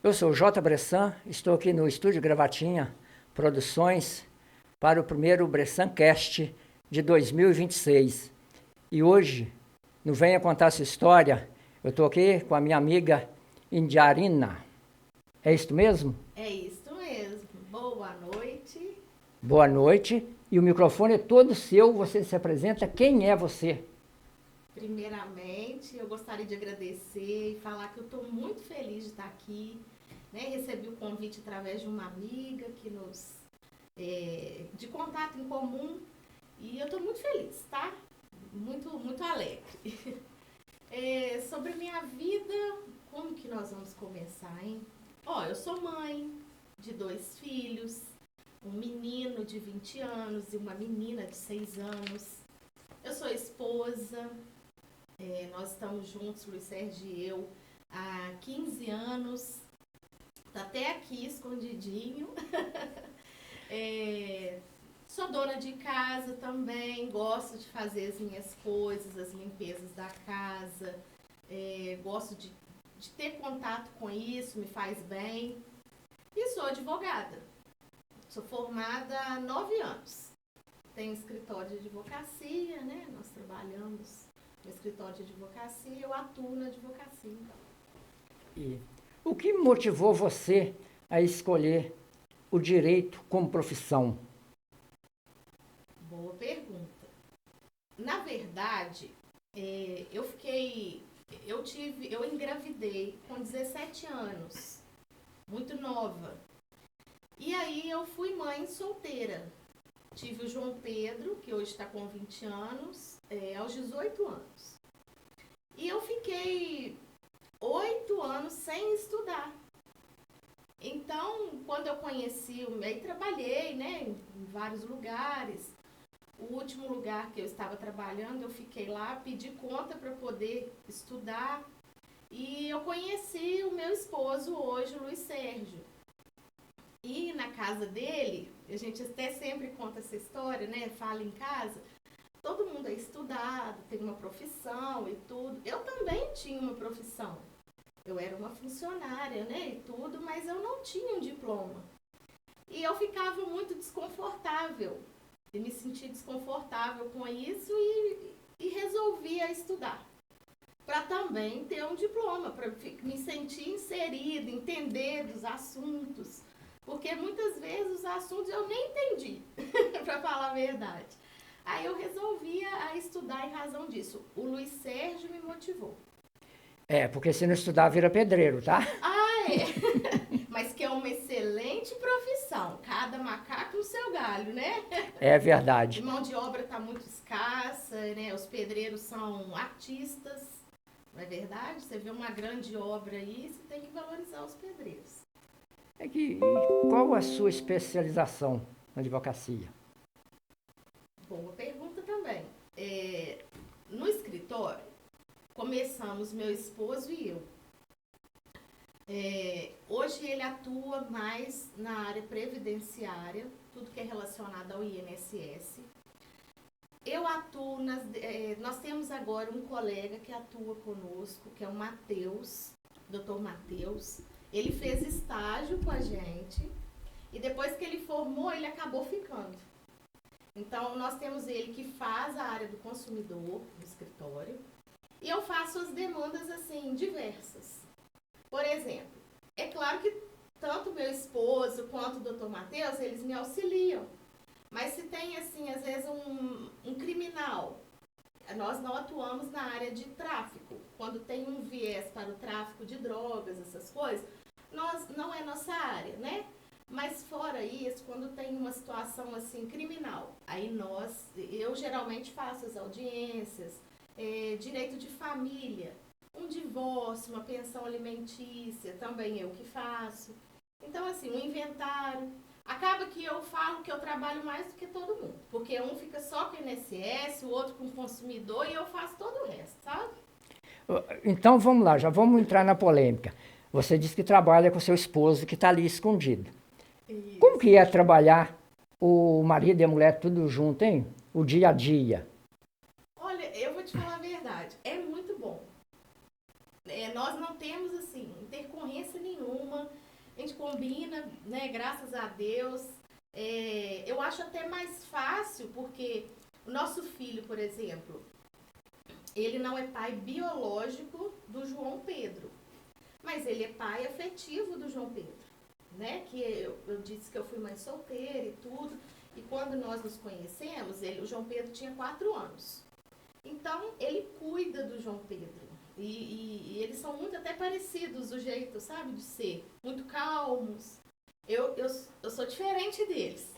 Eu sou o J. Bressan, estou aqui no Estúdio Gravatinha Produções para o primeiro Bressan Cast de 2026. E hoje, no Venha Contar Sua História, eu estou aqui com a minha amiga Indiarina. É isso mesmo? É isso mesmo. Boa noite. Boa noite. E o microfone é todo seu, você se apresenta. Quem é você? Primeiramente, eu gostaria de agradecer e falar que eu estou muito feliz de estar aqui. Recebi o convite através de uma amiga que de contato em comum, e eu estou muito feliz, tá? Muito alegre. Sobre minha vida, como que nós vamos começar, hein? Eu sou mãe de 2 filhos, um menino de 20 anos e uma menina de 6 anos. Eu sou esposa, nós estamos juntos, Luiz Sérgio e eu, há 15 anos. Tá até aqui escondidinho. Sou dona de casa também, gosto de fazer as minhas coisas, as limpezas da casa, gosto de ter contato com isso, me faz bem. E sou advogada. Sou formada há 9 anos. Tenho escritório de advocacia, Nós trabalhamos no escritório de advocacia, eu atuo na advocacia. E o que motivou você a escolher o direito como profissão? Boa pergunta. Na verdade, eu engravidei com 17 anos, muito nova. E aí eu fui mãe solteira. Tive o João Pedro, que hoje está com 20 anos, aos 18 anos. E eu fiquei 8 anos sem estudar. Então, quando eu conheci, aí trabalhei, em vários lugares. O último lugar que eu estava trabalhando, eu fiquei lá, pedi conta para poder estudar. E eu conheci o meu esposo hoje, o Luiz Sérgio. E na casa dele, a gente até sempre conta essa história, Fala em casa. Todo mundo é estudado, tem uma profissão e tudo. Eu também tinha uma profissão. Eu era uma funcionária, e tudo, mas eu não tinha um diploma. E eu ficava muito desconfortável. E me senti desconfortável com isso e resolvi estudar. Para também ter um diploma, para me sentir inserida, entender dos assuntos. Porque muitas vezes os assuntos eu nem entendi, para falar a verdade. Aí eu resolvi estudar em razão disso. O Luiz Sérgio me motivou. Porque se não estudar, vira pedreiro, tá? Mas que é uma excelente profissão. Cada macaco no seu galho, É verdade. A mão de obra está muito escassa, Os pedreiros são artistas, não é verdade? Você vê uma grande obra aí, você tem que valorizar os pedreiros. Qual a sua especialização na advocacia? Boa pergunta também. No escritório, começamos meu esposo e eu. Hoje ele atua mais na área previdenciária, tudo que é relacionado ao INSS. Eu atuo nós temos agora um colega que atua conosco, que é o Matheus, Dr. Matheus. Ele fez estágio com a gente e depois que ele formou, ele acabou ficando. Então, nós temos ele que faz a área do consumidor no escritório e eu faço as demandas, assim, diversas. Por exemplo, é claro que tanto meu esposo quanto o Dr. Matheus, eles me auxiliam. Mas se tem, assim, às vezes um criminal, nós não atuamos na área de tráfico. Quando tem um viés para o tráfico de drogas, essas coisas, não é nossa área, Mas fora isso, quando tem uma situação assim criminal, aí eu geralmente faço as audiências, direito de família, um divórcio, uma pensão alimentícia, também eu que faço. Então, assim, um inventário. Acaba que eu falo que eu trabalho mais do que todo mundo, porque um fica só com o INSS, o outro com o consumidor e eu faço todo o resto, sabe? Então vamos lá, já vamos entrar na polêmica. Você disse que trabalha com seu esposo que está ali escondido. Isso. Como que é trabalhar o marido e a mulher tudo junto, hein? O dia a dia. Olha, eu vou te falar a verdade, é muito bom. Nós não temos, assim, intercorrência nenhuma. A gente combina, né? Graças a Deus. Eu acho até mais fácil, porque o nosso filho, por exemplo, ele não é pai biológico do João Pedro, mas ele é pai afetivo do João Pedro, né? Que eu disse que eu fui mãe solteira e tudo. E quando nós nos conhecemos, o João Pedro tinha 4 anos. Então, ele cuida do João Pedro. E eles são muito até parecidos, o jeito, sabe, de ser. Muito calmos. Eu sou diferente deles.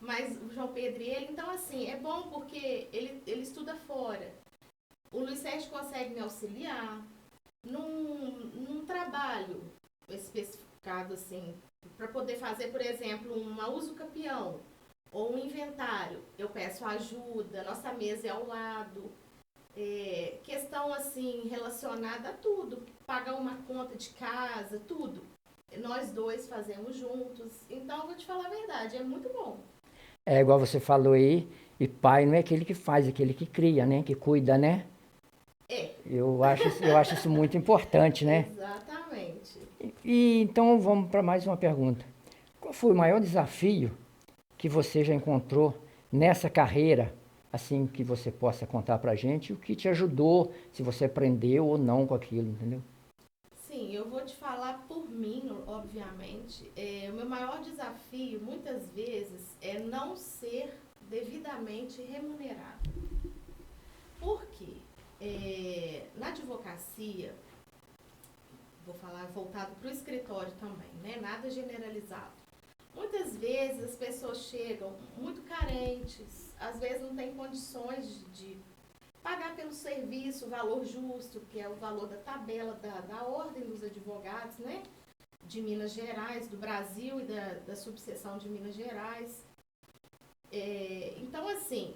Mas o João Pedro e ele, então assim, é bom porque ele estuda fora. O Luiz Sérgio consegue me auxiliar num trabalho especificado, assim, para poder fazer, por exemplo, uma uso capião ou um inventário. Eu peço ajuda, nossa mesa é ao lado. Questão assim relacionada a tudo, pagar uma conta de casa, tudo. Nós dois fazemos juntos. Então, eu vou te falar a verdade, é muito bom. É igual você falou aí, e pai não é aquele que faz, é aquele que cria, né? Que cuida, né? Eu acho isso muito importante, né? Exatamente. Então vamos para mais uma pergunta. Qual foi o maior desafio que você já encontrou nessa carreira, assim que você possa contar para a gente, o que te ajudou, se você aprendeu ou não com aquilo, entendeu? Sim, eu vou te falar por mim, obviamente. O meu maior desafio, muitas vezes, é não ser devidamente remunerado. Por quê? Na advocacia, vou falar voltado para o escritório também, né? Nada generalizado. Muitas vezes as pessoas chegam muito carentes, às vezes não têm condições de pagar pelo serviço o valor justo, que é o valor da tabela da Ordem dos Advogados, né? De Minas Gerais, do Brasil e da subseção de Minas Gerais. Então, assim,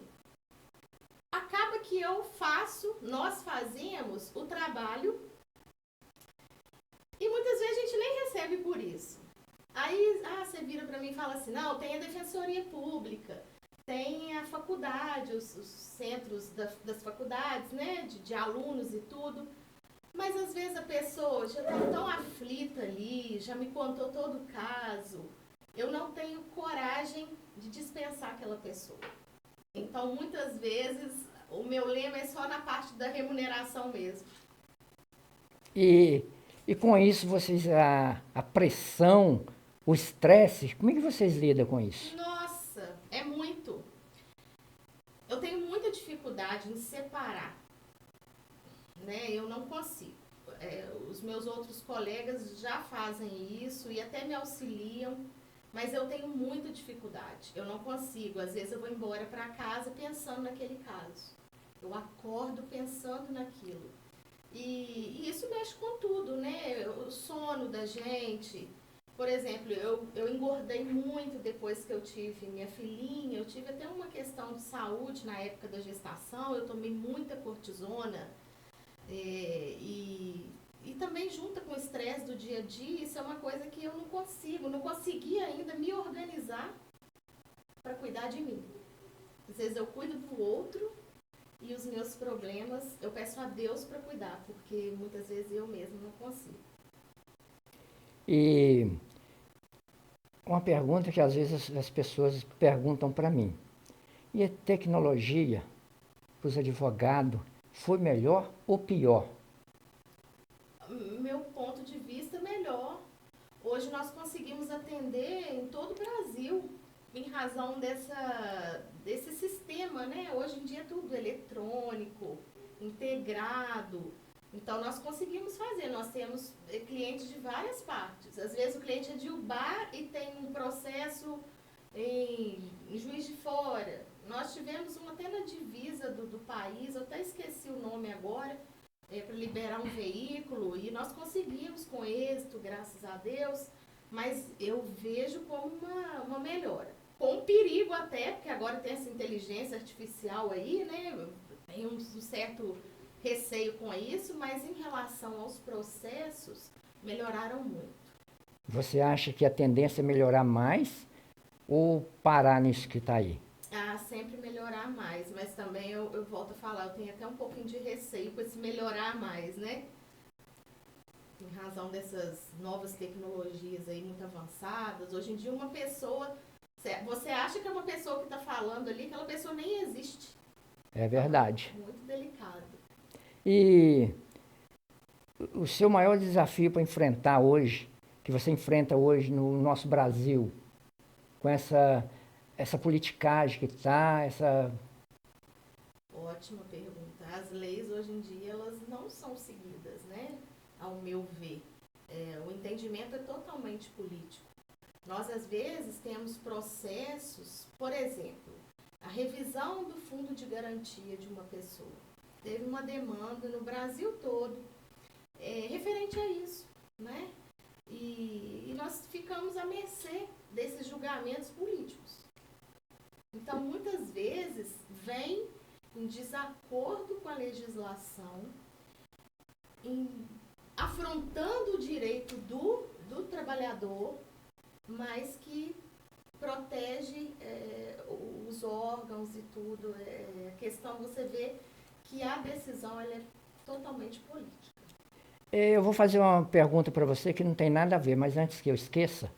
acaba que nós fazemos o trabalho e muitas vezes a gente nem recebe por isso. Aí, você vira para mim e fala assim, não, tem a Defensoria Pública, tem a faculdade, os centros das faculdades, né, de alunos e tudo. Mas às vezes a pessoa já está tão aflita ali, já me contou todo o caso, eu não tenho coragem de dispensar aquela pessoa. Então, muitas vezes, o meu lema é só na parte da remuneração mesmo. E com isso, a pressão, o estresse, como é que vocês lidam com isso? Nossa, é muito. Eu tenho muita dificuldade em separar, né? Eu não consigo. Os meus outros colegas já fazem isso e até me auxiliam, mas eu tenho muita dificuldade. Eu não consigo. Às vezes eu vou embora para casa pensando naquele caso. Eu acordo pensando naquilo. E isso mexe com tudo, né? O sono da gente. Por exemplo, eu engordei muito depois que eu tive minha filhinha. Eu tive até uma questão de saúde na época da gestação. Eu tomei muita cortisona. E também junta com o estresse do dia a dia, isso é uma coisa que eu não consegui ainda me organizar para cuidar de mim. Às vezes eu cuido do outro e os meus problemas eu peço a Deus para cuidar, porque muitas vezes eu mesma não consigo. E uma pergunta que às vezes as pessoas perguntam para mim. E a tecnologia para os advogados foi melhor ou pior? Meu ponto de vista, melhor. Hoje nós conseguimos atender em todo o Brasil, em razão desse sistema, né? Hoje em dia é tudo eletrônico, integrado. Então nós conseguimos fazer, nós temos clientes de várias partes. Às vezes o cliente é de Ubá e tem um processo em Juiz de Fora. Nós tivemos uma até na divisa do país, eu até esqueci o nome agora, para liberar um veículo, e nós conseguimos com êxito, graças a Deus, mas eu vejo como uma melhora. Com perigo até, porque agora tem essa inteligência artificial aí, né? Tem um certo receio com isso, mas em relação aos processos, melhoraram muito. Você acha que a tendência é melhorar mais ou parar nisso que está aí? Sempre melhorar mais, mas também eu volto a falar, eu tenho até um pouquinho de receio com esse melhorar mais, né? em razão dessas novas tecnologias aí muito avançadas. Hoje em dia uma pessoa, você acha que é uma pessoa que está falando ali, aquela pessoa nem existe. É verdade. Então, muito delicado. E o seu maior desafio para enfrentar hoje, que você enfrenta hoje no nosso Brasil, com essa politicagem que está, essa... Ótima pergunta. As leis hoje em dia, elas não são seguidas, né? Ao meu ver. O entendimento é totalmente político. Nós, às vezes, temos processos, por exemplo, a revisão do fundo de garantia de uma pessoa. Teve uma demanda no Brasil todo referente a isso, né? E nós ficamos à mercê desses julgamentos políticos. Então, muitas vezes, vem em desacordo com a legislação, afrontando o direito do trabalhador, mas que protege os órgãos e tudo. A questão, você vê que a decisão ela é totalmente política. Eu vou fazer uma pergunta para você que não tem nada a ver, mas antes que eu esqueça,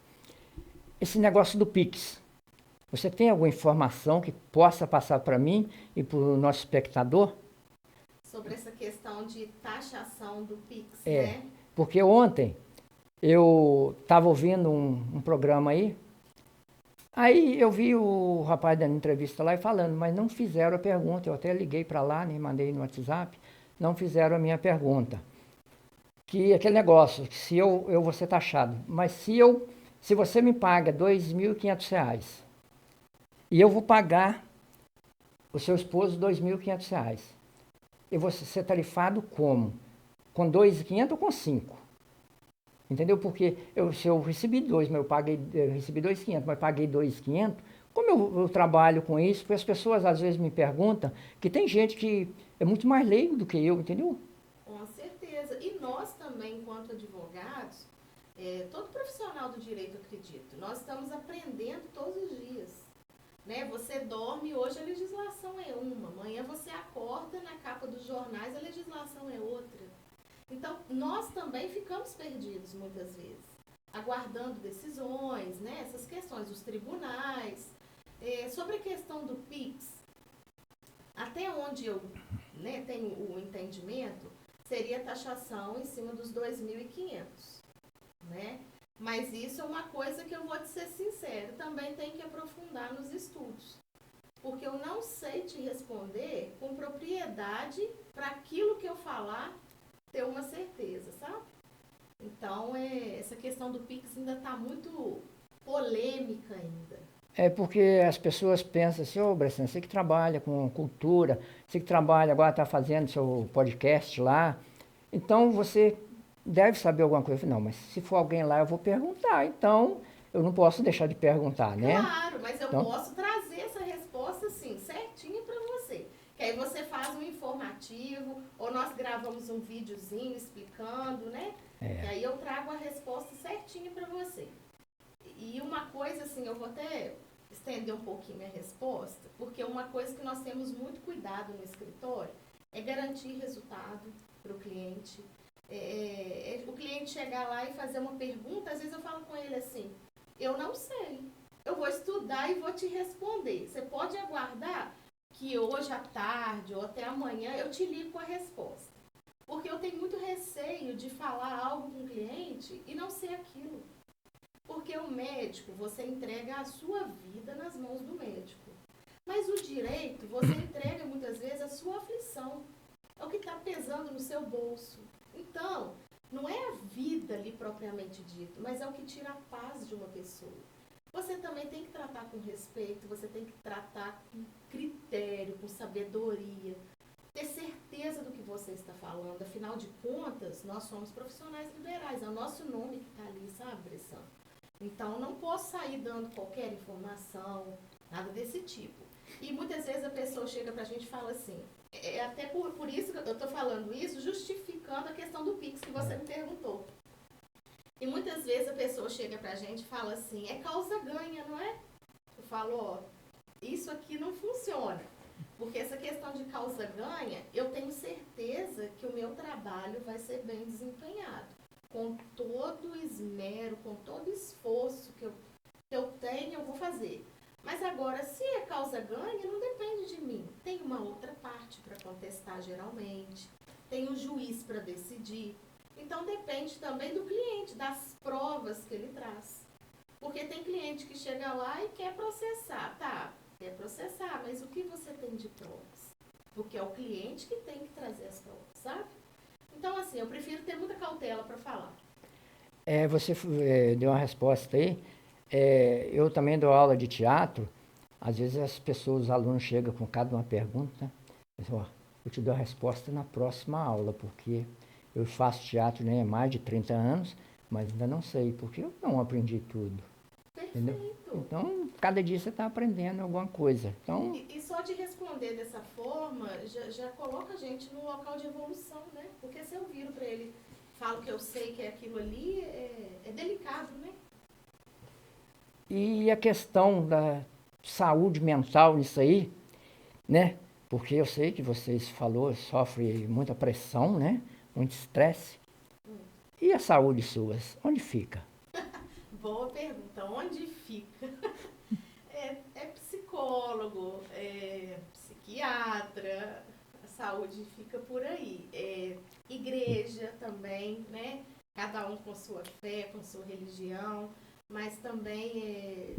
esse negócio do Pix, você tem alguma informação que possa passar para mim e para o nosso espectador? Sobre essa questão de taxação do Pix, né? Porque ontem eu estava ouvindo um programa aí eu vi o rapaz dando entrevista lá e falando, mas não fizeram a pergunta. Eu até liguei para lá, né, mandei no WhatsApp, não fizeram a minha pergunta. Que aquele negócio, que se eu vou ser taxado, mas se você me paga R$2.500 e eu vou pagar o seu esposo R$2.500, eu vou ser tarifado como? Com 2.500 ou com 5? Entendeu? Porque se eu recebi 2, mas eu recebi 2.500, mas paguei 2.500, como eu trabalho com isso? Porque as pessoas às vezes me perguntam que tem gente que é muito mais leigo do que eu, entendeu? Com certeza. E nós também, enquanto advogados, todo profissional do direito, acredito, nós estamos aprendendo todos os dias. Né? Você dorme, hoje a legislação é uma, amanhã você acorda, na capa dos jornais a legislação é outra. Então, nós também ficamos perdidos muitas vezes, aguardando decisões, né? Essas questões dos tribunais. Sobre a questão do PIX, até onde eu tenho o entendimento, seria taxação em cima dos 2.500, né? Mas isso é uma coisa que eu vou te ser sincero, também tem que aprofundar nos estudos. Porque eu não sei te responder com propriedade para aquilo que eu falar ter uma certeza, sabe? Então, essa questão do Pix ainda está muito polêmica ainda. É porque as pessoas pensam assim, Bressan, você que trabalha com cultura, você que trabalha, agora está fazendo seu podcast lá, então você deve saber alguma coisa. Não, mas se for alguém lá, eu vou perguntar, então eu não posso deixar de perguntar, né? Claro, mas eu posso trazer essa resposta, assim, certinha para você. Que aí você faz um informativo, ou nós gravamos um videozinho explicando, né? Que aí eu trago a resposta certinha para você. E uma coisa, assim, eu vou até estender um pouquinho a resposta, porque uma coisa que nós temos muito cuidado no escritório é garantir resultado para o cliente. O cliente chegar lá e fazer uma pergunta, às vezes eu falo com ele assim, eu não sei, eu vou estudar e vou te responder. Você pode aguardar que hoje à tarde ou até amanhã eu te ligo com a resposta. Porque eu tenho muito receio de falar algo com o cliente e não ser aquilo. Porque o médico, você entrega a sua vida nas mãos do médico. Mas o direito, você entrega muitas vezes a sua aflição. É o que está pesando no seu bolso. Então, não é a vida ali propriamente dito, mas é o que tira a paz de uma pessoa. Você também tem que tratar com respeito, você tem que tratar com critério, com sabedoria, ter certeza do que você está falando. Afinal de contas, nós somos profissionais liberais, é o nosso nome que está ali, sabe, Bressan? Então, não posso sair dando qualquer informação, nada desse tipo. E muitas vezes a pessoa chega pra gente e fala assim, até por isso que eu estou falando isso, justificando a questão do Pix que você me perguntou. E muitas vezes a pessoa chega pra gente e fala assim, é causa ganha, não é? Eu falo, isso aqui não funciona. Porque essa questão de causa ganha, eu tenho certeza que o meu trabalho vai ser bem desempenhado. com todo o esmero, com todo o esforço que eu tenho, eu vou fazer. Mas agora, se é causa-ganha, não depende de mim. Tem uma outra parte para contestar, geralmente. Tem um juiz para decidir. Então, depende também do cliente, das provas que ele traz. Porque tem cliente que chega lá e quer processar. Tá, quer processar, mas o que você tem de provas? Porque é o cliente que tem que trazer as provas, sabe? Então, assim, eu prefiro ter muita cautela para falar. Você deu uma resposta aí. Eu também dou aula de teatro. Às vezes as pessoas, os alunos chegam com cada uma pergunta. Eu te dou a resposta na próxima aula, porque eu faço teatro há mais de 30 anos, mas ainda não sei, porque eu não aprendi tudo. Perfeito. Entendeu? Então, cada dia você está aprendendo alguma coisa. Então, E só de responder dessa forma, já coloca a gente num local de evolução, né? Porque se eu viro para ele, falo que eu sei que é aquilo ali, é delicado, né? e a questão da saúde mental nisso aí, né? Porque eu sei que vocês falou, sofre muita pressão, né? Muito estresse. E a saúde suas, onde fica? Boa pergunta. Onde fica? É psicólogo, é psiquiatra, a saúde fica por aí. Igreja também, né? Cada um com sua fé, com sua religião, mas também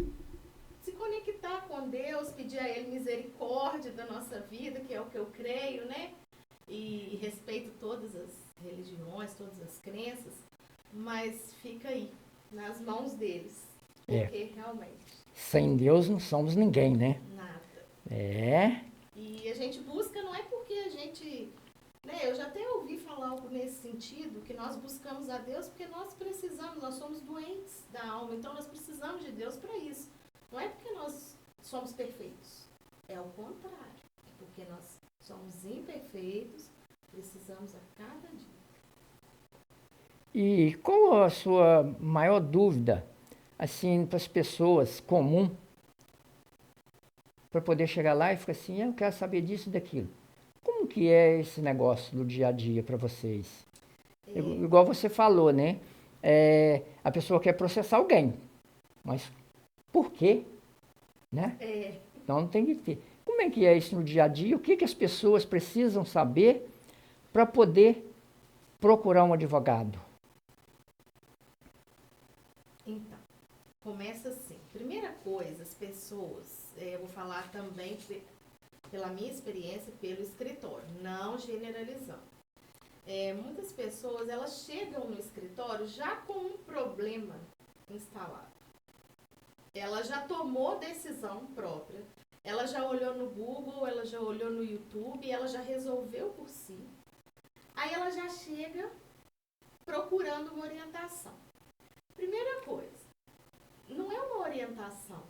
se conectar com Deus, pedir a Ele misericórdia da nossa vida, que é o que eu creio, né? E respeito todas as religiões, todas as crenças, mas fica aí, nas mãos deles, porque realmente Sem Deus não somos ninguém, né? nada. E a gente busca, não é porque a gente, né, eu já até ouvi falar algo nesse sentido, que nós buscamos a Deus porque nós precisamos, nós somos doentes da alma, então nós precisamos de Deus para isso. Não é porque nós somos perfeitos, é o contrário, é porque nós somos imperfeitos, precisamos a cada dia. E qual a sua maior dúvida, assim, para as pessoas comum, para poder chegar lá e ficar assim, eu quero saber disso e daquilo. Como que é esse negócio do dia a dia para vocês? Igual você falou, né? A pessoa quer processar alguém, mas por quê? Né? Então tem que ter. Como é que é isso no dia a dia? O que, que as pessoas precisam saber para poder procurar um advogado? Então, começa assim. Primeira coisa, as pessoas, eu vou falar também pela minha experiência pelo escritório, não generalizando. Muitas pessoas, elas chegam no escritório já com um problema instalado. Ela já tomou decisão própria, ela já olhou no Google, ela já olhou no YouTube, ela já resolveu por si. Aí ela já chega procurando uma orientação. Primeira coisa, não é uma orientação,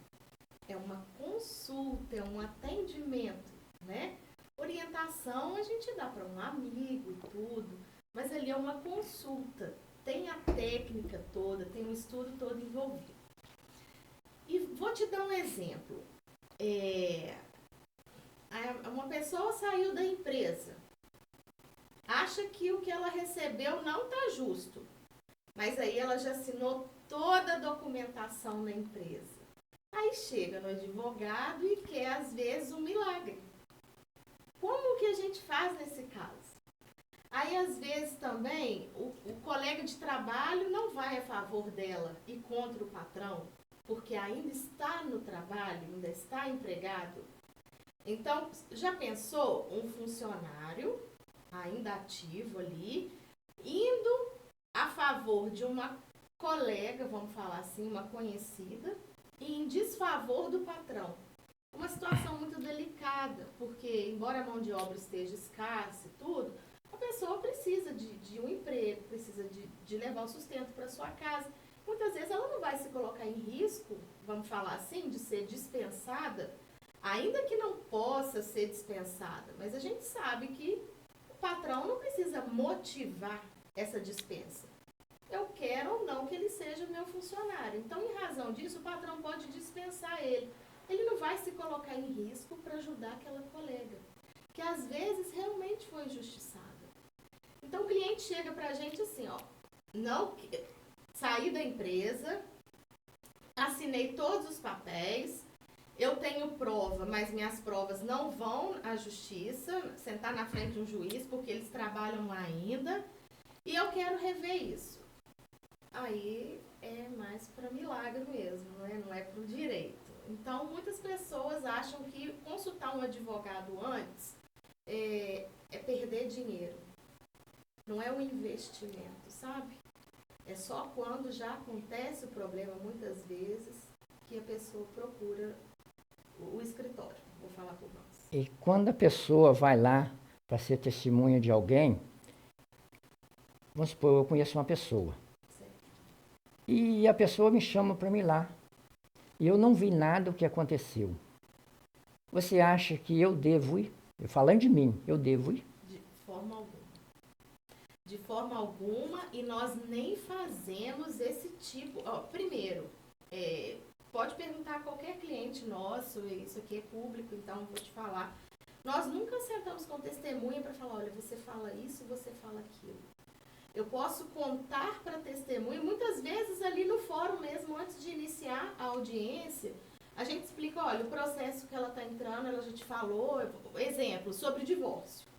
é uma consulta, é um atendimento, né? Orientação a gente dá para um amigo e tudo, mas ali é uma consulta, tem a técnica toda, tem o estudo todo envolvido. E vou te dar um exemplo. Uma pessoa saiu da empresa, acha que o que ela recebeu não está justo, mas aí ela já assinou toda a documentação na empresa. Aí chega no advogado e quer, às vezes, um milagre. Como que a gente faz nesse caso? Aí, às vezes, também, o colega de trabalho não vai a favor dela e contra o patrão, porque ainda está no trabalho, ainda está empregado. Então, já pensou um funcionário, ainda ativo ali, indo a favor de uma colega, vamos falar assim, uma conhecida, e em desfavor do patrão? Uma situação muito delicada, porque embora a mão de obra esteja escassa e tudo, a pessoa precisa de um emprego, precisa de levar o sustento para sua casa. Muitas vezes ela não vai se colocar em risco, vamos falar assim, de ser dispensada, ainda que não possa ser dispensada, mas a gente sabe que o patrão não precisa motivar essa dispensa. Eu quero ou não que ele seja meu funcionário. Então, em razão disso, o patrão pode dispensar ele. Ele não vai se colocar em risco para ajudar aquela colega, que às vezes realmente foi injustiçada. Então, o cliente chega para a gente assim, ó, não saí da empresa, assinei todos os papéis, eu tenho prova, mas minhas provas não vão à justiça, sentar na frente de um juiz, porque eles trabalham lá ainda, e eu quero rever isso. Aí é mais para milagre mesmo, não é para o direito. Então, muitas pessoas acham que consultar um advogado antes é perder dinheiro. Não é um investimento, sabe? É só quando já acontece o problema, muitas vezes, que a pessoa procura o escritório. Vou falar por nós. E quando a pessoa vai lá para ser testemunha de alguém, vamos supor, eu conheço uma pessoa. Certo. E a pessoa me chama para mim lá. E eu não vi nada do que aconteceu. Você acha que eu devo ir? Falando de mim, eu devo ir? De forma alguma. De forma alguma, e nós nem fazemos esse tipo. Ó, primeiro, pode perguntar a qualquer cliente nosso, isso aqui é público, então vou te falar. Nós nunca sentamos com testemunha para falar, olha, você fala isso, você fala aquilo. Eu posso contar para testemunha, muitas vezes ali no fórum mesmo, antes de iniciar a audiência, a gente explica, olha, o processo que ela está entrando, ela já te falou, exemplo, sobre divórcio.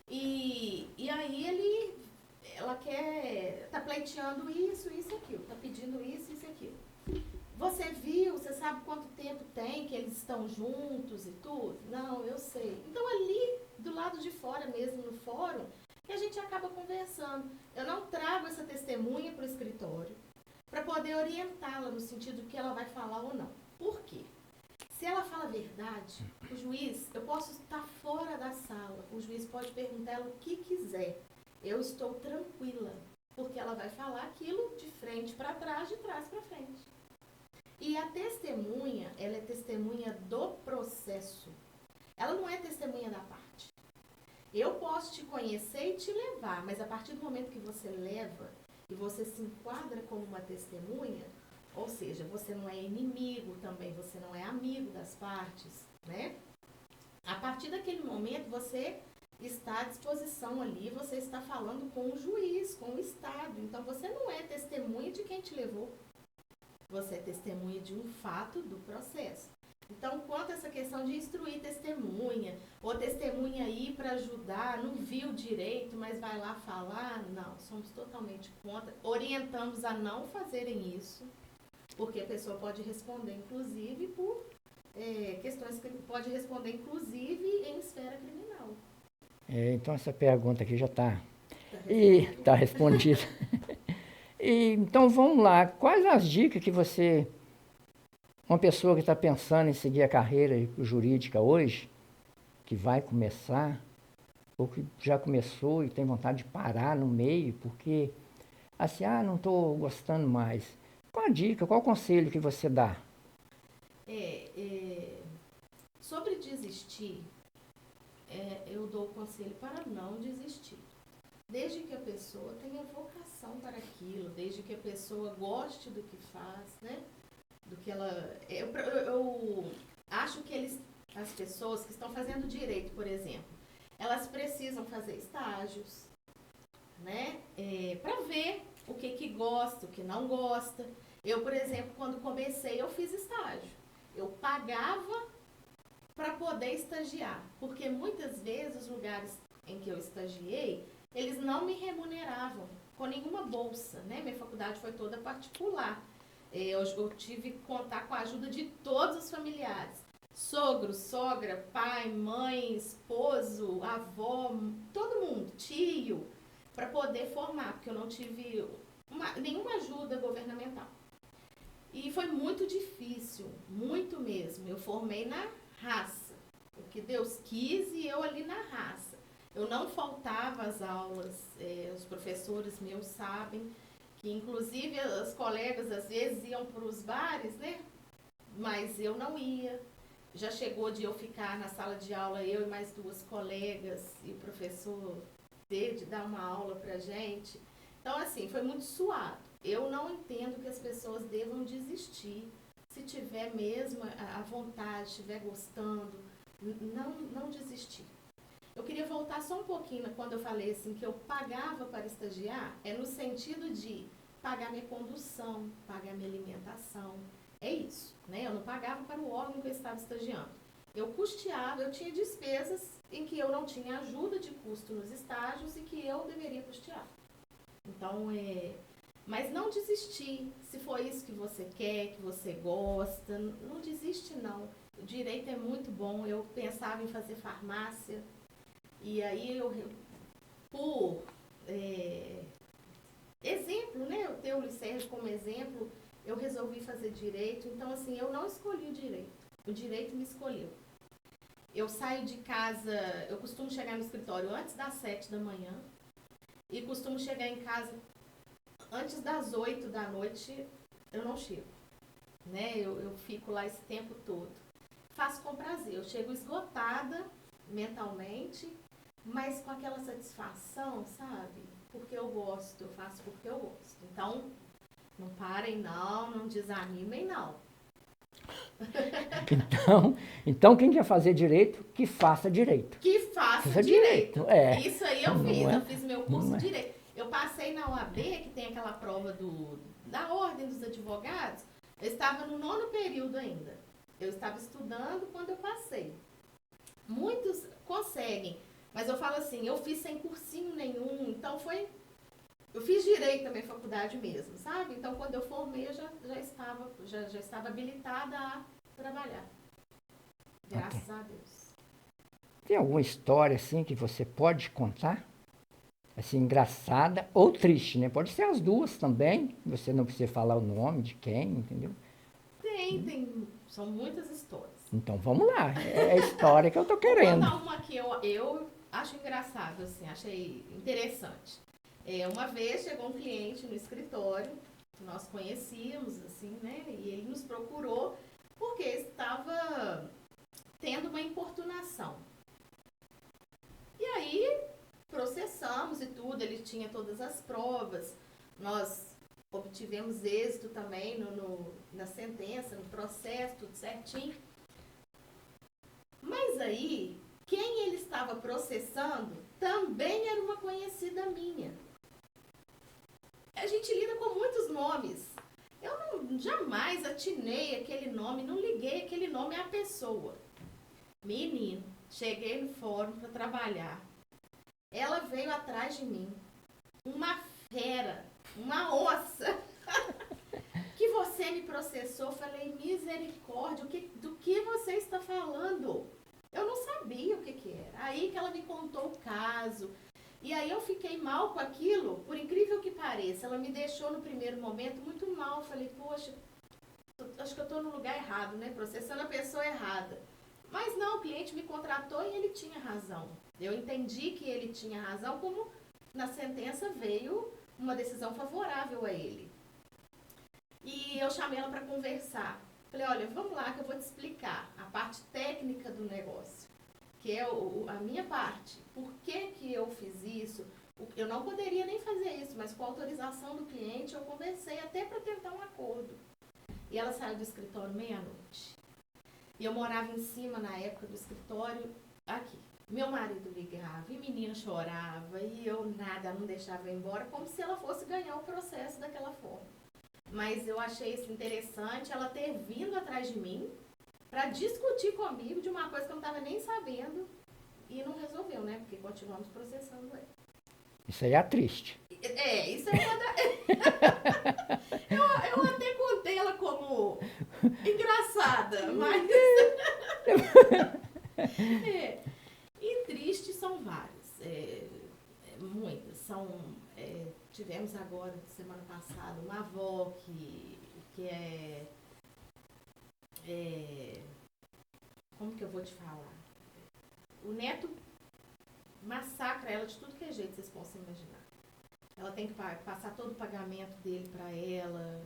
E aí ela tá pleiteando isso e aquilo, tá pedindo isso e aquilo. Você viu, você sabe quanto tempo tem que eles estão juntos e tudo? Não, eu sei. Então ali, do lado de fora mesmo, no fórum, que a gente acaba conversando. Eu não trago essa testemunha para o escritório para poder orientá-la no sentido do que ela vai falar ou não. Por quê? Se ela fala a verdade, o juiz, eu posso estar fora da sala, o juiz pode perguntar ela o que quiser. Eu estou tranquila, porque ela vai falar aquilo de frente para trás, de trás para frente. E a testemunha, ela é testemunha do processo. Ela não é testemunha da parte. Eu posso te conhecer e te levar, mas a partir do momento que você leva e você se enquadra como uma testemunha, ou seja, você não é inimigo também, você não é amigo das partes, né? A partir daquele momento, você está à disposição ali, você está falando com o juiz, com o Estado. Então, você não é testemunha de quem te levou. Você é testemunha de um fato do processo. Então, quanto a essa questão de instruir testemunha, ou testemunha ir para ajudar, não viu direito, mas vai lá falar, não, somos totalmente contra. Orientamos a não fazerem isso, porque a pessoa pode responder, inclusive, por questões que pode responder, inclusive, em esfera criminal. Então essa pergunta aqui já está respondida. Então vamos lá, quais as dicas que você, uma pessoa que está pensando em seguir a carreira jurídica hoje, que vai começar, ou que já começou e tem vontade de parar no meio, porque assim, não estou gostando mais. Qual a dica, qual o conselho que você dá? Sobre desistir, eu dou o conselho para não desistir. Desde que a pessoa tenha vocação para aquilo, desde que a pessoa goste do que faz, né? Do que ela... Eu acho que as pessoas que estão fazendo direito, por exemplo, elas precisam fazer estágios, né? Para ver o que gosta, o que não gosta. Eu, por exemplo, quando comecei, eu fiz estágio. Eu pagava para poder estagiar, porque muitas vezes os lugares em que eu estagiei, eles não me remuneravam com nenhuma bolsa, né? Minha faculdade foi toda particular. Eu tive que contar com a ajuda de todos os familiares. Sogro, sogra, pai, mãe, esposo, avó, todo mundo, tio, para poder formar, porque eu não tive nenhuma ajuda governamental. E foi muito difícil, muito mesmo. Eu formei na raça, o que Deus quis e eu ali na raça. Eu não faltava às aulas, os professores meus sabem que inclusive as colegas às vezes iam para os bares, né? Mas eu não ia. Já chegou de eu ficar na sala de aula, eu e mais duas colegas, e o professor de dar uma aula pra gente. Então, assim, foi muito suado. Eu não entendo que as pessoas devam desistir. Se tiver mesmo a vontade, estiver gostando, não desistir. Eu queria queria voltar só um pouquinho quando eu falei assim que eu pagava para estagiar, é no sentido de pagar minha condução, pagar minha alimentação. É isso, né? Eu não pagava para o órgão que eu estava estagiando. Eu custeava, eu tinha despesas em que eu não tinha ajuda de custo nos estágios e que eu deveria custear. Então, mas não desistir. Se for isso que você quer, que você gosta, não desiste não. O direito é muito bom. Eu pensava em fazer farmácia. E aí, por exemplo, né? Eu tenho o Luiz Sérgio como exemplo, eu resolvi fazer direito. Então, assim, eu não escolhi o direito. O direito me escolheu. Eu saio de casa, eu costumo chegar no escritório antes das 7 da manhã e costumo chegar em casa antes das 8 da noite, eu não chego, né? Eu fico lá esse tempo todo. Faço com prazer, eu chego esgotada mentalmente, mas com aquela satisfação, sabe? Porque eu gosto, eu faço porque eu gosto. Então, não parem não desanimem não. Então quem quer fazer direito, que faça direito. Que faça direito. É. Isso aí eu fiz, É? eu fiz meu curso de direito. Eu passei na OAB, que tem aquela prova da Ordem dos Advogados, eu estava no 9º período ainda. Eu estava estudando quando eu passei. Muitos conseguem, mas eu falo assim, eu fiz sem cursinho nenhum, então eu fiz direito também, faculdade mesmo, sabe? Então, quando eu formei, eu já estava habilitada a trabalhar. Graças a Deus. Tem alguma história, assim, que você pode contar? Assim, engraçada ou triste, né? Pode ser as duas também. Você não precisa falar o nome de quem, entendeu? São muitas histórias. Então, vamos lá. É a história que eu tô querendo. Vou contar uma que eu acho engraçado, assim, achei interessante. Uma vez chegou um cliente no escritório, que nós conhecíamos, assim, né? E ele nos procurou porque estava tendo uma importunação. E aí, processamos e tudo, ele tinha todas as provas, nós obtivemos êxito também na sentença, no processo, tudo certinho. Mas aí, quem ele estava processando também era uma conhecida minha. A gente lida com muitos nomes. Eu jamais atinei aquele nome, não liguei aquele nome à pessoa. Menino, cheguei no fórum para trabalhar. Ela veio atrás de mim. Uma fera, uma onça. Que você me processou. Falei, misericórdia, do que você está falando? Eu não sabia o que era. Aí que ela me contou o caso. E aí eu fiquei mal com aquilo, por incrível que pareça. Ela me deixou no primeiro momento muito mal. Falei, poxa, acho que eu estou no lugar errado, né? Processando a pessoa errada. Mas não, o cliente me contratou e ele tinha razão. Eu entendi que ele tinha razão, como na sentença veio uma decisão favorável a ele. E eu chamei ela para conversar. Falei, olha, vamos lá que eu vou te explicar a parte técnica do negócio, que é a minha parte. Por que eu fiz isso? Eu não poderia nem fazer isso, mas com a autorização do cliente eu conversei até para tentar um acordo. E ela saiu do escritório meia-noite. E eu morava em cima, na época, do escritório, aqui. Meu marido ligava, e menina chorava, e eu nada, não deixava ir embora, como se ela fosse ganhar o processo daquela forma. Mas eu achei isso interessante, ela ter vindo atrás de mim, para discutir comigo de uma coisa que eu não estava nem sabendo, e não resolveu, né? Porque continuamos processando ele. Isso aí é triste. Isso é uma da... eu até contei ela como engraçada, mas... E tristes são vários, muitas. Tivemos agora, semana passada, uma avó que como que eu vou te falar? O neto massacra ela de tudo que é jeito, vocês possam imaginar. Ela tem que passar todo o pagamento dele para ela.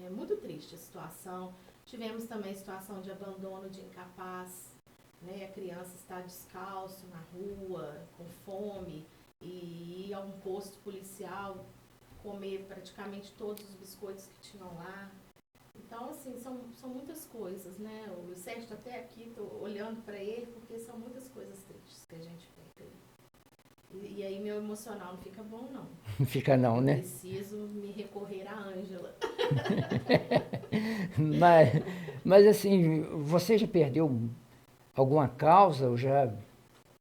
É muito triste a situação. Tivemos também situação de abandono de incapaz, né? A criança está descalço na rua, com fome, e ir a um posto policial comer praticamente todos os biscoitos que tinham lá. Então, assim, são muitas coisas, né? O Sérgio está até aqui, estou olhando para ele, porque são muitas coisas tristes que a gente vê. E aí meu emocional não fica bom, não. Não fica não, né? Preciso me recorrer à Ângela. Mas, mas assim, você já perdeu alguma causa ou já...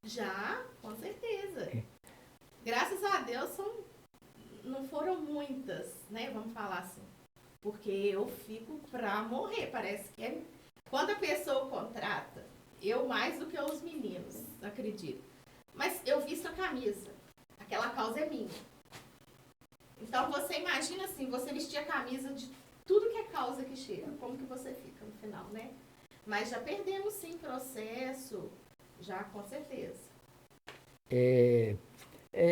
Já, com certeza. Graças a Deus não foram muitas, né? Vamos falar assim. Porque eu fico pra morrer. Parece que é. Quando a pessoa contrata, eu mais do que os meninos, acredito. Mas eu visto a camisa. Aquela causa é minha. Então você imagina assim, você vestir a camisa de tudo que é causa que chega. Como que você fica no final, né? Mas já perdemos sim processo. Já, com certeza.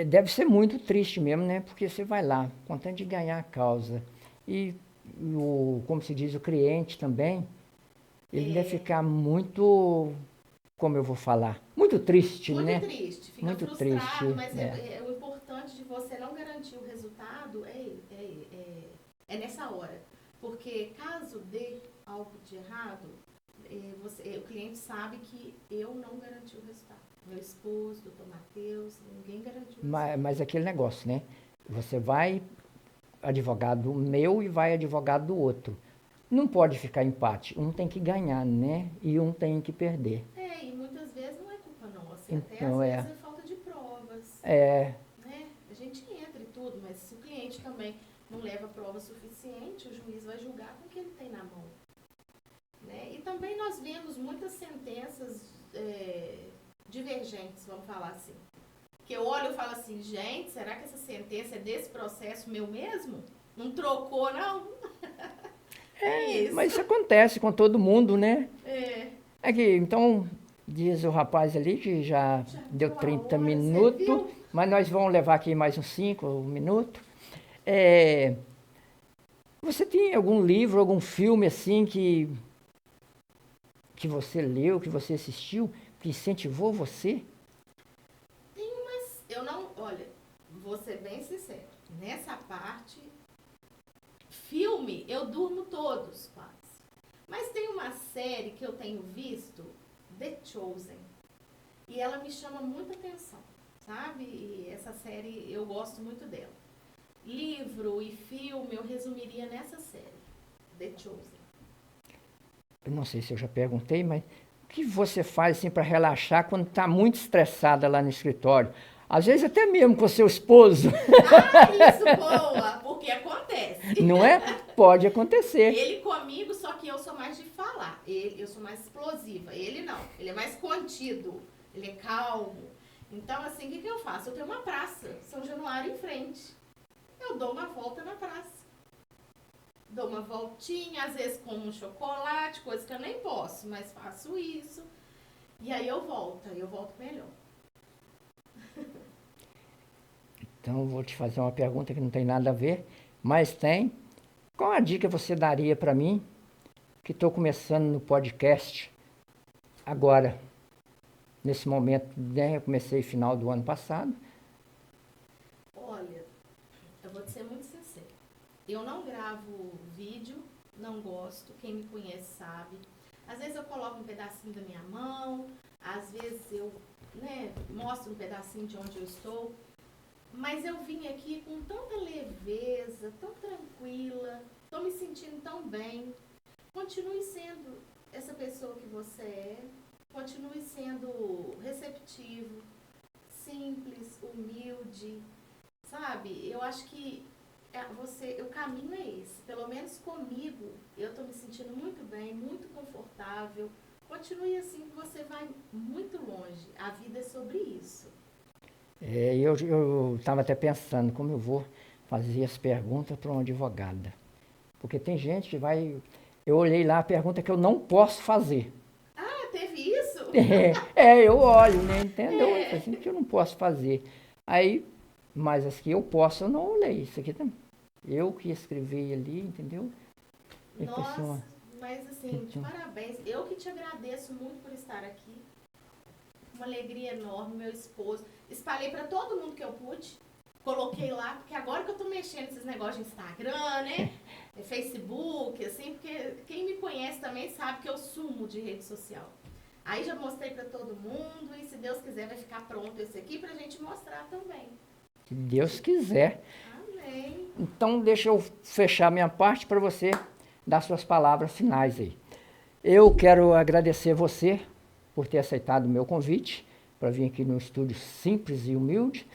Deve ser muito triste mesmo, né? Porque você vai lá, contente de ganhar a causa. E, como se diz, o cliente também, ele deve ficar muito, como eu vou falar, muito triste, Muito né? triste, fica Muito frustrado, triste, mas é. o importante de você não garantir o resultado é nessa hora. Porque caso dê algo de errado, o cliente sabe que eu não garanti o resultado. Meu esposo, doutor Matheus, ninguém garantiu o resultado. Mas aquele negócio, né? Você vai advogado meu e vai advogado do outro. Não pode ficar empate. Um tem que ganhar, né? E um tem que perder. E muitas vezes não é culpa nossa. Até Então, às vezes é falta de provas. É. Né? A gente entra e tudo, mas se o cliente também não leva prova suficiente, o juiz vai julgar com o que ele tem na mão. Né? E também nós vemos muitas sentenças divergentes, vamos falar assim. Que eu olho e falo assim, gente, será que essa sentença é desse processo meu mesmo? Não trocou, não? Isso. Mas isso acontece com todo mundo, né? É. Que, então, diz o rapaz ali que já deu deu a 30 hora, você minutos, viu? mas nós vamos levar aqui mais uns 5 minutos. Você tem algum livro, algum filme assim que você leu, que você assistiu, que incentivou você? Tem umas. Eu não. Olha, vou ser bem sincero. Nessa parte, filme, eu durmo todos quase. Mas tem uma série que eu tenho visto, The Chosen. E ela me chama muita atenção, sabe? E essa série eu gosto muito dela. Livro e filme eu resumiria nessa série, The Chosen. Eu não sei se eu já perguntei, mas o que você faz assim para relaxar quando está muito estressada lá no escritório? Às vezes até mesmo com o seu esposo. Isso, boa, porque acontece. Não é? Pode acontecer. Ele comigo, só que eu sou mais de falar. Eu sou mais explosiva. Ele não. Ele é mais contido. Ele é calmo. Então, assim, o que eu faço? Eu tenho uma praça, São Januário em frente. Eu dou uma volta na praça. Dou uma voltinha, às vezes como um chocolate, coisa que eu nem posso, mas faço isso. E aí eu volto melhor. Então, eu vou te fazer uma pergunta que não tem nada a ver, mas tem. Qual a dica você daria para mim, que estou começando no podcast agora, nesse momento, né? Eu comecei final do ano passado. Olha, eu vou te ser muito sincera. Eu não gravo vídeo, não gosto. Quem me conhece sabe. Às vezes eu coloco um pedacinho da minha mão, às vezes eu mostro um pedacinho de onde eu estou. Mas eu vim aqui com tanta leveza, tão tranquila, estou me sentindo tão bem. Continue sendo essa pessoa que você é, continue sendo receptivo, simples, humilde, sabe? Eu acho que o caminho é esse. Pelo menos comigo, eu estou me sentindo muito bem, muito confortável. Continue assim que você vai muito longe. A vida é sobre isso. Eu estava até pensando como eu vou fazer as perguntas para uma advogada. Porque tem gente que vai... Eu olhei lá a pergunta que eu não posso fazer. Ah, teve isso? Eu olho, né? Entendeu? Assim que eu não posso fazer. Aí, mas as que eu posso, eu não olhei. Isso aqui também. Eu que escrevi ali, entendeu? Nossa, mas assim, de parabéns. Eu que te agradeço muito por estar aqui. Uma alegria enorme, meu esposo. Espalhei para todo mundo que eu pude. Coloquei lá, porque agora que eu tô mexendo nesses negócios de Instagram, né? Facebook, assim, porque quem me conhece também sabe que eu sumo de rede social. Aí já mostrei para todo mundo e se Deus quiser vai ficar pronto esse aqui para a gente mostrar também. Se Deus quiser. Amém. Então deixa eu fechar minha parte para você dar suas palavras finais aí. Eu quero agradecer você por ter aceitado o meu convite para vir aqui no estúdio simples e humilde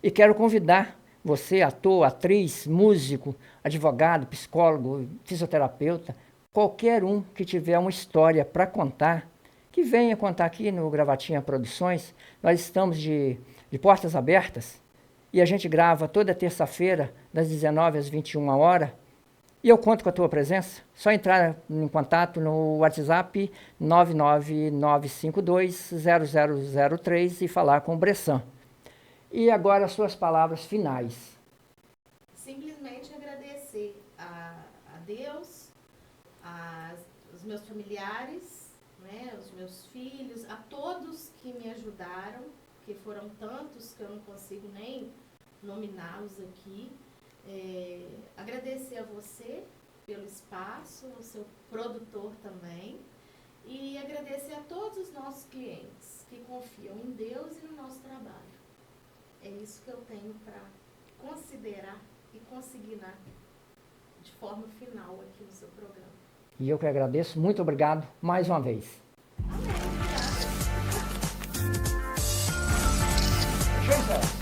e quero convidar você, ator, atriz, músico, advogado, psicólogo, fisioterapeuta, qualquer um que tiver uma história para contar, que venha contar aqui no Gravatinha Produções. Nós estamos de portas abertas e a gente grava toda terça-feira, das 19 às 21 horas. E eu conto com a tua presença. Só entrar em contato no WhatsApp 999520003 e falar com o Bressan. E agora as suas palavras finais. Simplesmente agradecer a Deus, os meus familiares, né, os meus filhos, a todos que me ajudaram, que foram tantos que eu não consigo nem nominá-los aqui. Agradecer a você pelo espaço, o seu produtor também, e agradecer a todos os nossos clientes que confiam em Deus e no nosso trabalho. É isso que eu tenho para considerar e consignar de forma final aqui no seu programa. E eu que agradeço. Muito obrigado mais uma vez. Amém. Obrigada. Chega.